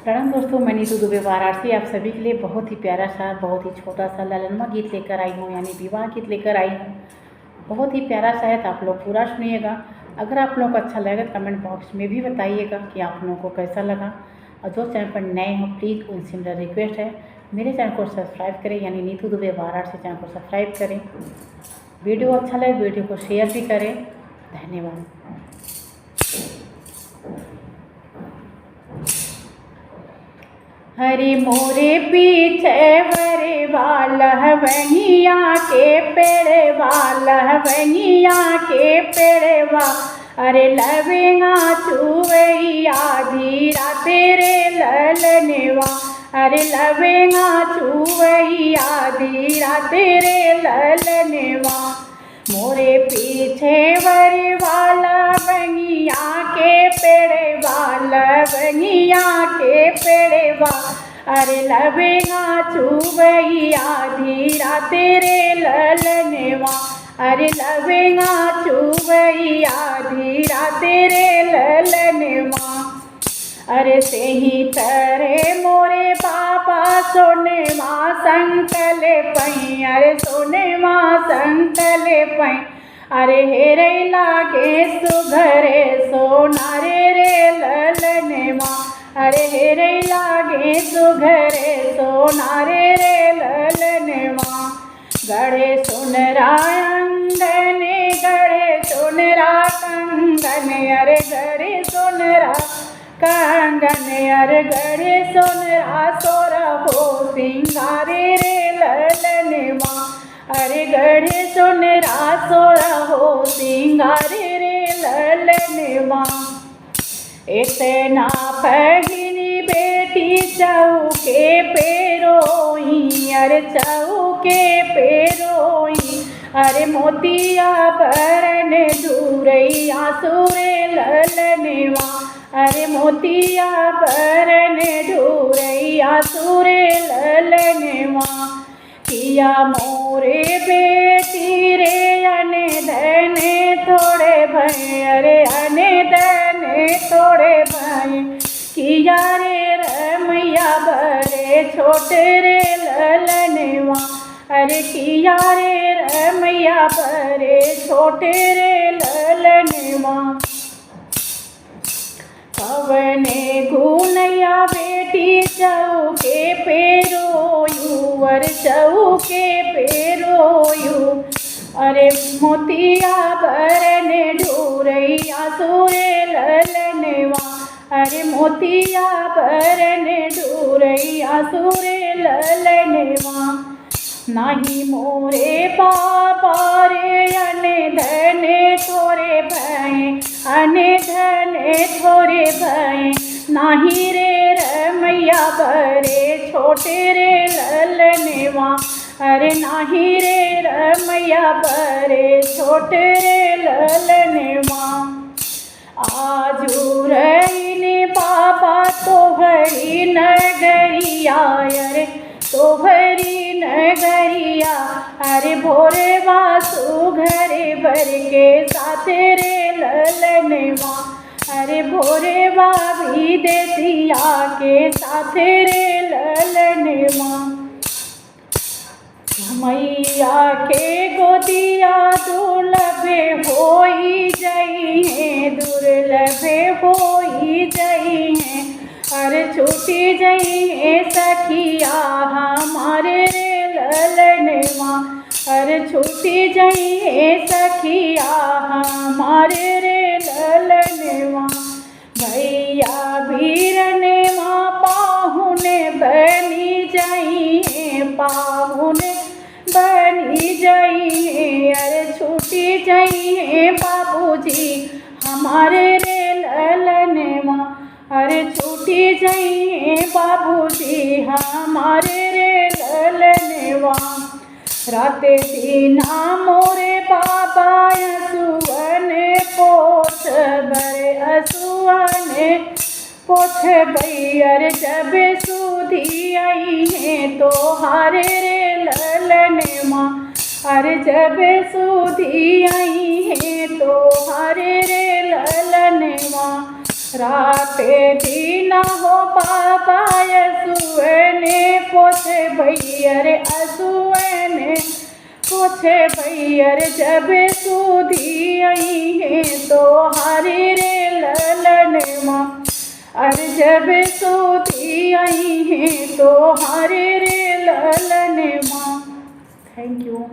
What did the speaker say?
प्रणाम दोस्तों, मैं नीतू दुबे वाराणसी आप सभी के लिए बहुत ही प्यारा सा, बहुत ही छोटा सा ललनमा गीत लेकर आई हूँ, यानी विवाह गीत लेकर आई हूँ। बहुत ही प्यारा सा है, तो आप लोग पूरा सुनिएगा। अगर आप लोगों को अच्छा लगे कमेंट बॉक्स में भी बताइएगा कि आप लोगों को कैसा लगा। और जो चैनल पर नए हो प्लीज़ उनसे मेरा रिक्वेस्ट है मेरे चैनल को सब्सक्राइब करें, यानी नीतू दुबे वाराणसी चैनल को सब्सक्राइब करें। वीडियो अच्छा लगे वीडियो को शेयर भी करें। धन्यवाद। हरे मोरे पीछे वरे वाला वनिया के पेड़ वाला वनिया के पेड़ वा। अरे लवेंगा चुवैया धीरा तेरे ललनेवा। अरे लवेंगा चुवैया धीरा तेरे ललनेवा। मोरे पीछे वरे वाला वनिया के पेड़ वाला वनिया के पेड़ वा। अरे लवेंगा चुवैया धीरा तेरे ललनेवा। अरे लवेंगा चुवैया धीरा तेरे ललनेवा। अरे से ही तरे मोरे बाबा सोने माँ संकले पई। अरे सोने माँ संकले पई। अरे हेरे लागे सुघरे सोनारे रे ललनेवा। अरे हेरे लागे सुघरे सोनारे रे ललनेवा। गड़े सुनरा अंगने गड़े सुनरा कंगन। अरे गड़े सुनरा कंगन। अरे गड़े सुनरा सोरा हो सिंगारे रे ललनेवा। अरे गड़े सुनरा सोरा हो सिंगारे रे ललनेवा। इतना पगिनी बेटी चौके पे रोई। अरे चौके पे रोई। अरे मोतिया बरन दूरैया सुरे ललनेवा। अरे मोतिया बरन दूरैया सुरे ललनेवा। किया मोरे बेटी रे अने धने थोड़े भय। अरे अने धने थोड़े भय। किया रे रमैया बरे छोटे रे ललनेवा। अरे किया रे रमैया बरे छोटे रे ललनेवा। पवने गुनैया बेटी चौके पे रोयू। अरे चौके पे रोयू। अरे मोतिया बरन ढूरैया सुरे ललनेवा। अरे मोतिया बरन ढूरैया सुरे ललनेवा। नाही मोरे बाबा रे अने धने थोरे भय। अने धने थोरे भय। नाही रे रमैया बरे छोटे रे ललनेवा। अरे नाही रे रमैया बरे छोटे रे ललनेवा। आजू रईने बाबा तोहरी नगरिया। अरे तोहरी नगरिया। अरे भोरे वासु घरे बर के साथे रे ललनेवा। अरे भोरे भी देतिया के साथे रे ललनेवा। मैया के गोदिया दुर्लभे होई जइहे। दुर्लभे होई जइहे। अरे छूटी जइहे सखिया हमारे रे ललनेवा। अरे छूटी जइहे सखिया हमारे रे ललनेवा। भैया भीरनेवा पाहुने बनी जइहे। पाहुने बनी जइहे। अरे छूटी जइहे बाबूजी हमारे रे ललनेवा। अरे छूटी जइहे बाबूजी हमारे रे ललनेवा। राते दीना मोरे बाबा असुअने पोछ बरे असुअने पोछ बई। अरे जब सुधी आई है तो हारे रे ललनेवा। अरे जब सुधी आई है तो हारे रे ललनेवा। राते दीना हो पा बाबाए सुएने पोछे भैया रे असुएने पोछे भैया रे जब सुधी आई है तो हरे रे ललन माँ अरे जब सुधी आई है तो हरे रे ललन माँ। Thank you.